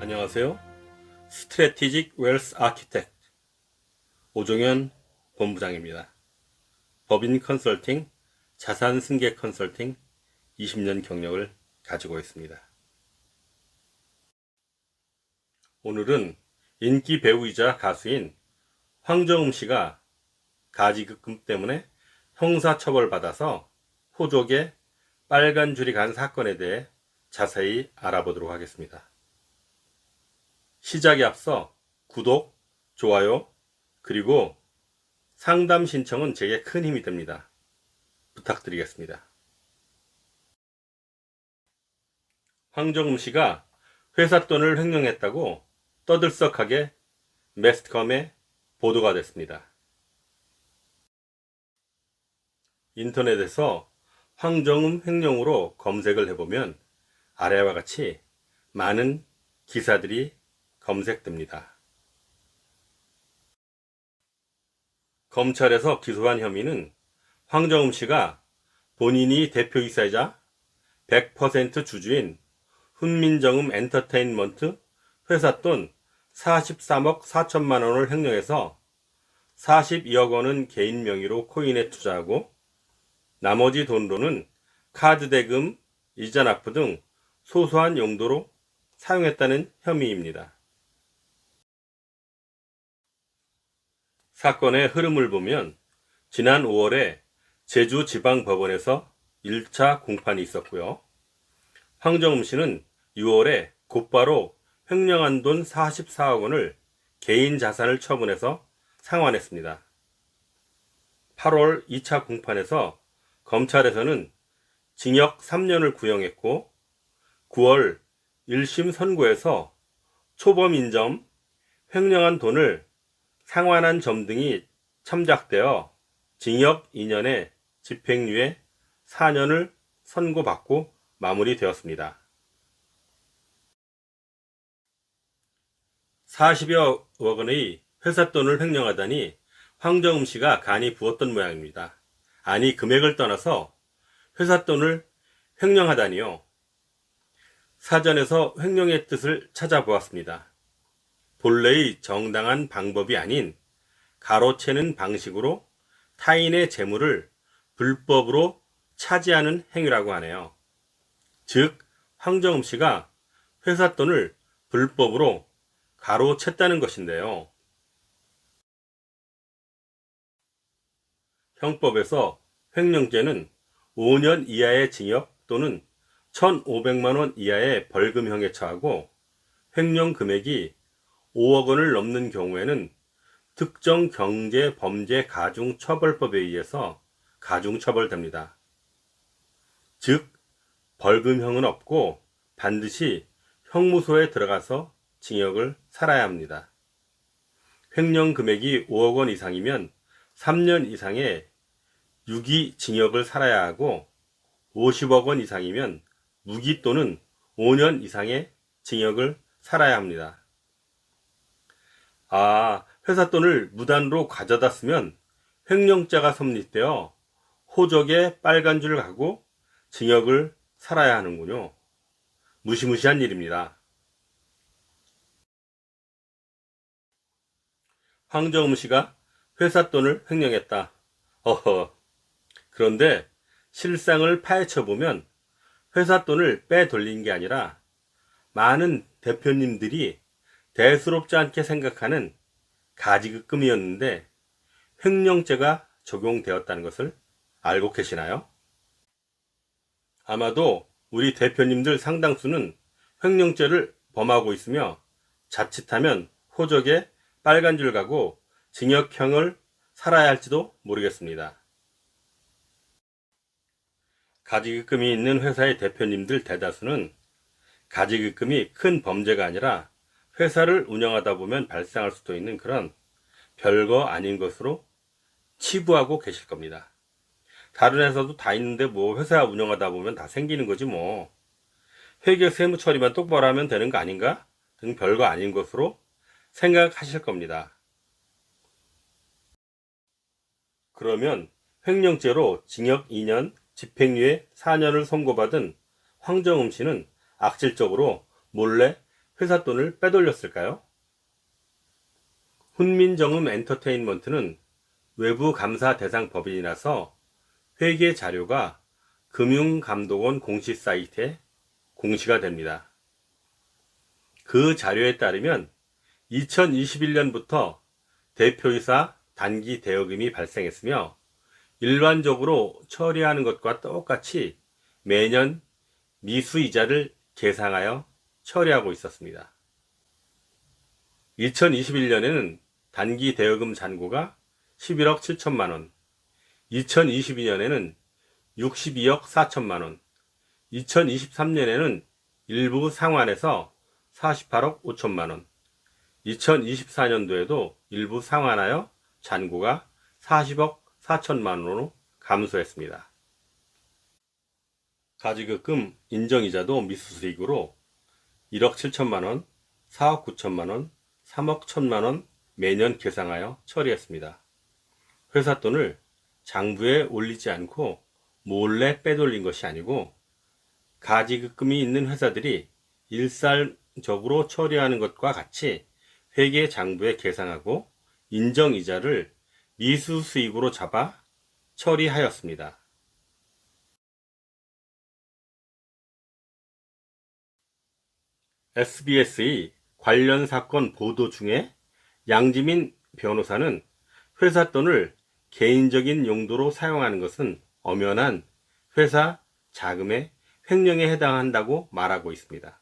안녕하세요. 스트래티직 웰스 아키텍트 오종현 본부장입니다. 법인 컨설팅, 자산 승계 컨설팅 20년 경력을 가지고 있습니다. 오늘은 인기 배우이자 가수인 황정음 씨가 가지급금 때문에 형사처벌받아서 호족에 빨간 줄이 간 사건에 대해 자세히 알아보도록 하겠습니다. 시작에 앞서 구독, 좋아요, 그리고 상담 신청은 제게 큰 힘이 됩니다. 부탁드리겠습니다. 황정음 씨가 회사 돈을 횡령했다고 떠들썩하게 매스컴에 보도가 됐습니다. 인터넷에서 황정음 횡령으로 검색을 해보면 아래와 같이 많은 기사들이 검색됩니다. 검찰에서 기소한 혐의는 황정음 씨가 본인이 대표이사이자 100% 주주인 훈민정음 엔터테인먼트 회사 돈 43억 4천만 원을 횡령해서 42억 원은 개인 명의로 코인에 투자하고 나머지 돈으로는 카드 대금, 이자 납부 등 소소한 용도로 사용했다는 혐의입니다. 사건의 흐름을 보면 지난 5월에 제주지방법원에서 1차 공판이 있었고요. 황정음 씨는 6월에 곧바로 횡령한 돈 44억 원을 개인 자산을 처분해서 상환했습니다. 8월 2차 공판에서 검찰에서는 징역 3년을 구형했고 9월 1심 선고에서 초범 인정, 횡령한 돈을 상환한 점 등이 참작되어 징역 2년에 집행유예 4년을 선고받고 마무리되었습니다. 40여 원의 회사 돈을 횡령하다니 황정음 씨가 간이 부었던 모양입니다. 아니, 금액을 떠나서 회사 돈을 횡령하다니요. 사전에서 횡령의 뜻을 찾아보았습니다. 본래의 정당한 방법이 아닌 가로채는 방식으로 타인의 재물을 불법으로 차지하는 행위라고 하네요. 즉, 황정음 씨가 회사 돈을 불법으로 가로챘다는 것인데요. 형법에서 횡령죄는 5년 이하의 징역 또는 1,500만 원 이하의 벌금형에 처하고 횡령 금액이 5억 원을 넘는 경우에는 특정 경제 범죄 가중처벌법에 의해서 가중처벌됩니다. 즉, 벌금형은 없고 반드시 형무소에 들어가서 징역을 살아야 합니다. 횡령 금액이 5억 원 이상이면 3년 이상의 유기 징역을 살아야 하고 50억 원 이상이면 무기 또는 5년 이상의 징역을 살아야 합니다. 회사 돈을 무단으로 가져다 쓰면 횡령죄가 성립되어 호적에 빨간 줄 가고 징역을 살아야 하는군요. 무시무시한 일입니다. 황정음 씨가 회사 돈을 횡령했다. 그런데 실상을 파헤쳐보면 회사 돈을 빼돌린 게 아니라 많은 대표님들이 대수롭지 않게 생각하는 가지급금이었는데 횡령죄가 적용되었다는 것을 알고 계시나요? 아마도 우리 대표님들 상당수는 횡령죄를 범하고 있으며 자칫하면 호적에 빨간 줄 가고 징역형을 살아야 할지도 모르겠습니다. 가지급금이 있는 회사의 대표님들 대다수는 가지급금이 큰 범죄가 아니라 회사를 운영하다 보면 발생할 수도 있는 그런 별거 아닌 것으로 치부하고 계실 겁니다. 다른 회사도 다 있는데 뭐 회사 운영하다 보면 다 생기는 거지 뭐. 회계 세무 처리만 똑바로 하면 되는 거 아닌가? 등 별거 아닌 것으로 생각하실 겁니다. 그러면 횡령죄로 징역 2년, 집행유예 4년을 선고받은 황정음 씨는 악질적으로 몰래 회사 돈을 빼돌렸을까요? 훈민정음 엔터테인먼트는 외부 감사 대상 법인이라서 회계 자료가 금융감독원 공시 사이트에 공시가 됩니다. 그 자료에 따르면 2021년부터 대표이사 단기 대여금이 발생했으며 일반적으로 처리하는 것과 똑같이 매년 미수이자를 계상하여 처리하고 있었습니다. 2021년에는 단기 대여금 잔고가 11억 7천만 원, 2022년에는 62억 4천만 원, 2023년에는 일부 상환해서 48억 5천만 원, 2024년도에도 일부 상환하여 잔고가 40억 4천만 원으로 감소했습니다. 가지급금 인정이자도 미수수익으로 1억 7천만 원, 4억 9천만 원, 3억 1천만 원 매년 계상하여 처리했습니다. 회사 돈을 장부에 올리지 않고 몰래 빼돌린 것이 아니고 가지급금이 있는 회사들이 일상적으로 처리하는 것과 같이 회계 장부에 계상하고 인정이자를 미수수익으로 잡아 처리하였습니다. SBS의 관련 사건 보도 중에 양지민 변호사는 회사 돈을 개인적인 용도로 사용하는 것은 엄연한 회사 자금의 횡령에 해당한다고 말하고 있습니다.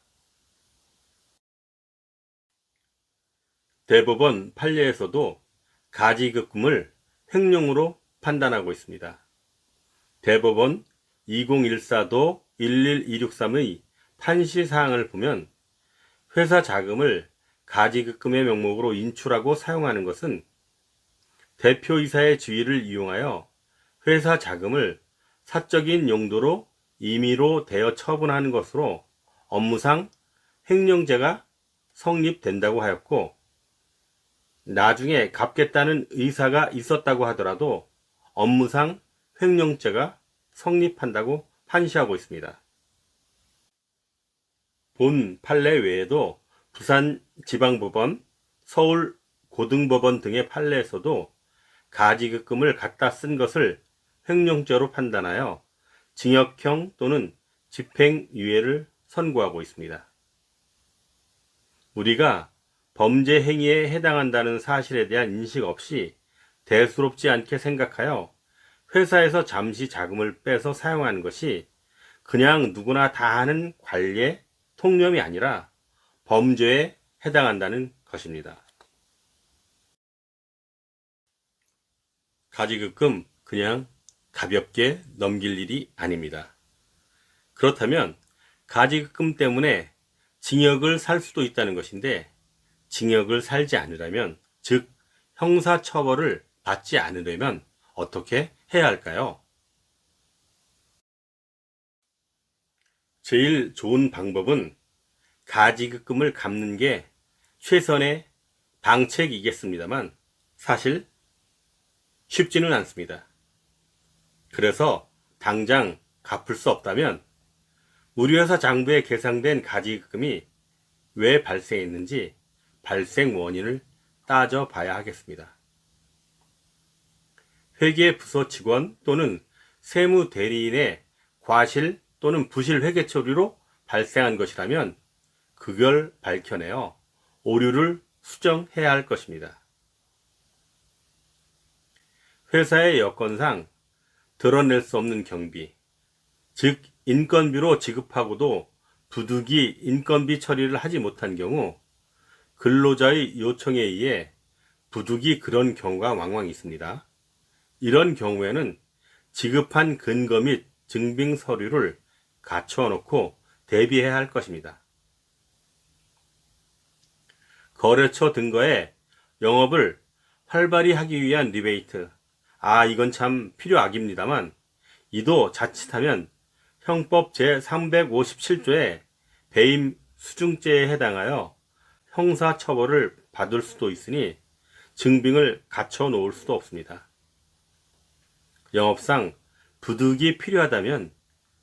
대법원 판례에서도 가지급금을 횡령으로 판단하고 있습니다. 대법원 2014도 11263의 판시사항을 보면 회사 자금을 가지급금의 명목으로 인출하고 사용하는 것은 대표이사의 지위를 이용하여 회사 자금을 사적인 용도로 임의로 대여 처분하는 것으로 업무상 횡령죄가 성립된다고 하였고, 나중에 갚겠다는 의사가 있었다고 하더라도 업무상 횡령죄가 성립한다고 판시하고 있습니다. 본 판례 외에도 부산지방법원, 서울고등법원 등의 판례에서도 가지급금을 갖다 쓴 것을 횡령죄로 판단하여 징역형 또는 집행유예를 선고하고 있습니다. 우리가 범죄 행위에 해당한다는 사실에 대한 인식 없이 대수롭지 않게 생각하여 회사에서 잠시 자금을 빼서 사용하는 것이 그냥 누구나 다 하는 관례, 통념이 아니라 범죄에 해당한다는 것입니다. 가지급금 그냥 가볍게 넘길 일이 아닙니다. 그렇다면 가지급금 때문에 징역을 살 수도 있다는 것인데, 징역을 살지 않으려면, 즉 형사처벌을 받지 않으려면 어떻게 해야 할까요? 제일 좋은 방법은 가지급금을 갚는 게 최선의 방책이겠습니다만 사실 쉽지는 않습니다. 그래서 당장 갚을 수 없다면 우리 회사 장부에 계상된 가지급금이 왜 발생했는지 발생 원인을 따져봐야 하겠습니다. 회계부서 직원 또는 세무대리인의 과실 또는 부실 회계 처리로 발생한 것이라면 그걸 밝혀내어 오류를 수정해야 할 것입니다. 회사의 여건상 드러낼 수 없는 경비, 즉 인건비로 지급하고도 부득이 인건비 처리를 하지 못한 경우 근로자의 요청에 의해 부득이 그런 경우가 왕왕 있습니다. 이런 경우에는 지급한 근거 및 증빙 서류를 갖춰 놓고 대비해야 할 것입니다. 거래처 등거에 영업을 활발히 하기 위한 리베이트, 이건 참 필요악입니다만 이도 자칫하면 형법 제357조의 배임 수중죄에 해당하여 형사처벌을 받을 수도 있으니 증빙을 갖춰 놓을 수도 없습니다. 영업상 부득이 필요하다면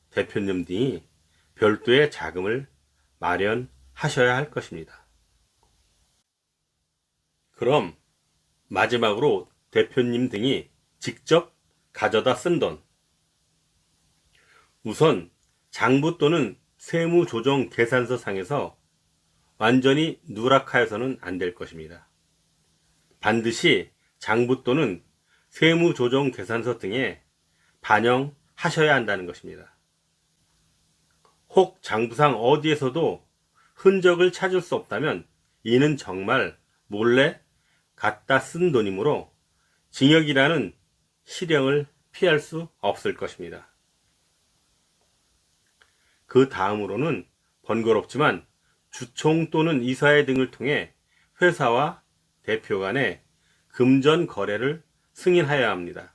대표님 등이 별도의 자금을 마련하셔야 하셔야 할 것입니다. 그럼 마지막으로 대표님 등이 직접 가져다 쓴 돈. 우선 장부 또는 세무조정계산서 상에서 완전히 누락하여서는 안 될 것입니다. 반드시 장부 또는 세무조정계산서 등에 반영하셔야 한다는 것입니다. 혹 장부상 어디에서도 흔적을 찾을 수 없다면 이는 정말 몰래 갖다 쓴 돈이므로 징역이라는 실형을 피할 수 없을 것입니다. 그 다음으로는 번거롭지만 주총 또는 이사회 등을 통해 회사와 대표 간의 금전 거래를 승인하여야 합니다.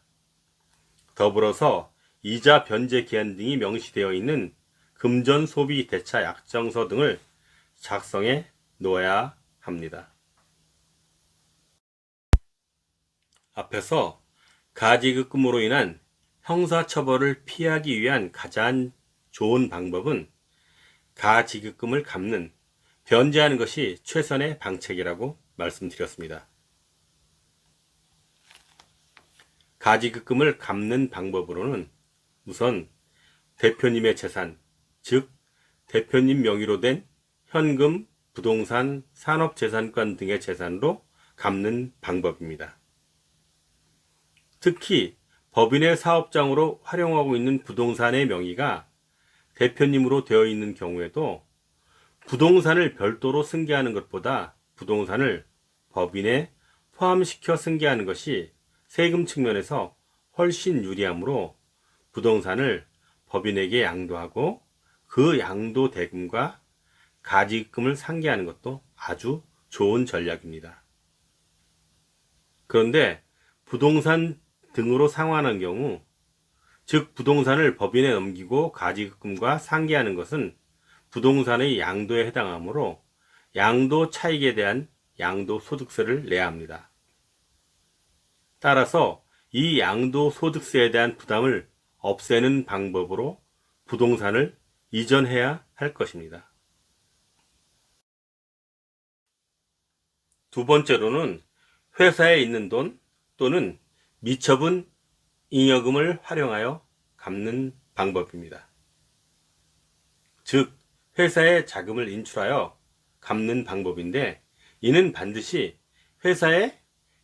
더불어서 이자 변제 기한 등이 명시되어 있는 금전 소비 대차 약정서 등을 작성해 놓아야 합니다. 앞에서 가지급금으로 인한 형사처벌을 피하기 위한 가장 좋은 방법은 가지급금을 갚는, 변제하는 것이 최선의 방책이라고 말씀드렸습니다. 가지급금을 갚는 방법으로는 우선 대표님의 재산, 즉 대표님 명의로 된 현금, 부동산, 산업재산권 등의 재산으로 갚는 방법입니다. 특히 법인의 사업장으로 활용하고 있는 부동산의 명의가 대표님으로 되어 있는 경우에도 부동산을 별도로 승계하는 것보다 부동산을 법인에 포함시켜 승계하는 것이 세금 측면에서 훨씬 유리하므로 부동산을 법인에게 양도하고 그 양도 대금과 가지급금을 상계하는 것도 아주 좋은 전략입니다. 그런데 부동산 등으로 상환한 경우, 즉 부동산을 법인에 넘기고 가지급금과 상계하는 것은 부동산의 양도에 해당하므로 양도 차익에 대한 양도소득세를 내야 합니다. 따라서 이 양도소득세에 대한 부담을 없애는 방법으로 부동산을 이전해야 할 것입니다. 두 번째로는 회사에 있는 돈 또는 미처분 잉여금을 활용하여 갚는 방법입니다. 즉 회사에 자금을 인출하여 갚는 방법인데, 이는 반드시 회사에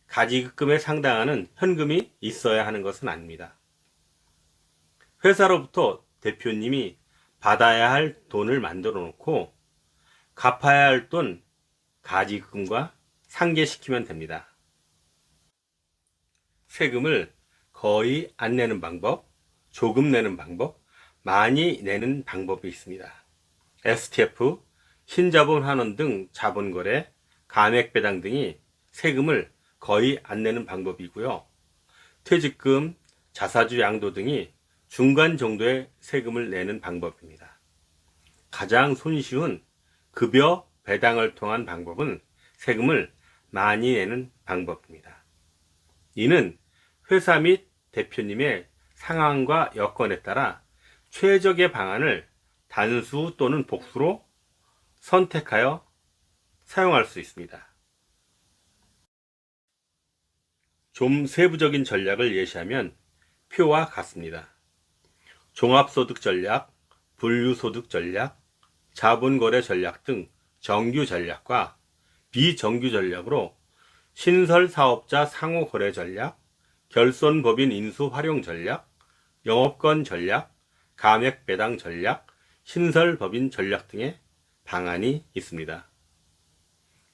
가지급금에 상당하는 현금이 있어야 하는 것은 아닙니다. 회사로부터 대표님이 받아야 할 돈을 만들어 놓고 갚아야 할 돈 가지급금과 상계시키면 됩니다. 세금을 거의 안 내는 방법, 조금 내는 방법, 많이 내는 방법이 있습니다. STF, 신자본 환원 등 자본거래, 감액배당 등이 세금을 거의 안 내는 방법이고요. 퇴직금, 자사주 양도 등이 중간 정도의 세금을 내는 방법입니다. 가장 손쉬운 급여 배당을 통한 방법은 세금을 많이 내는 방법입니다. 이는 회사 및 대표님의 상황과 여건에 따라 최적의 방안을 단수 또는 복수로 선택하여 사용할 수 있습니다. 좀 세부적인 전략을 예시하면 표와 같습니다. 종합소득 전략, 분류소득 전략, 자본거래 전략 등 정규 전략과 비정규 전략으로 신설사업자 상호거래 전략, 결손법인 인수 활용 전략, 영업권 전략, 감액배당 전략, 신설법인 전략 등의 방안이 있습니다.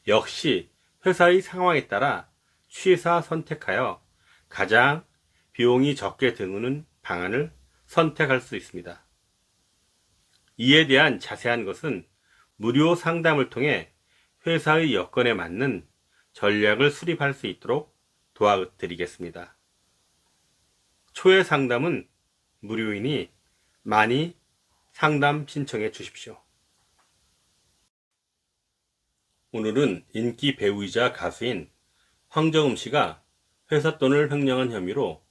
역시 회사의 상황에 따라 취사 선택하여 가장 비용이 적게 드는 방안을 선택할 수 있습니다. 이에 대한 자세한 것은 무료 상담을 통해 회사의 여건에 맞는 전략을 수립할 수 있도록 도와드리겠습니다. 초회 상담은 무료이니 많이 상담 신청해 주십시오. 오늘은 인기 배우이자 가수인 황정음 씨가 회사 돈을 횡령한 혐의로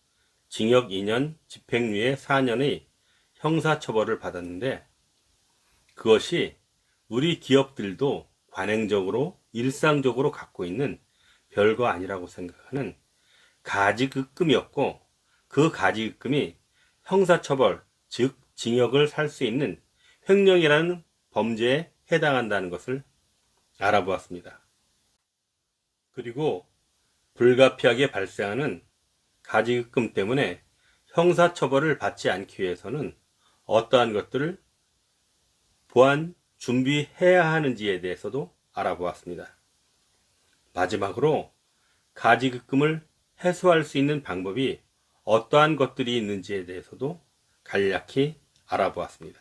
징역 2년, 집행유예 4년의 형사처벌을 받았는데, 그것이 우리 기업들도 관행적으로 일상적으로 갖고 있는 별거 아니라고 생각하는 가지급금이었고, 그 가지급금이 형사처벌, 즉 징역을 살 수 있는 횡령이라는 범죄에 해당한다는 것을 알아보았습니다. 그리고 불가피하게 발생하는 가지급금 때문에 형사처벌을 받지 않기 위해서는 어떠한 것들을 보완 준비해야 하는지에 대해서도 알아보았습니다. 마지막으로 가지급금을 해소할 수 있는 방법이 어떠한 것들이 있는지에 대해서도 간략히 알아보았습니다.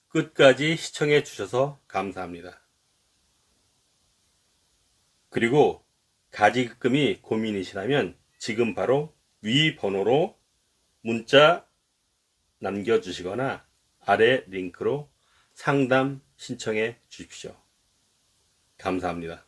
끝까지 시청해 주셔서 감사합니다. 그리고 가지급금이 고민이시라면 지금 바로 위 번호로 문자 남겨주시거나 아래 링크로 상담 신청해 주십시오. 감사합니다.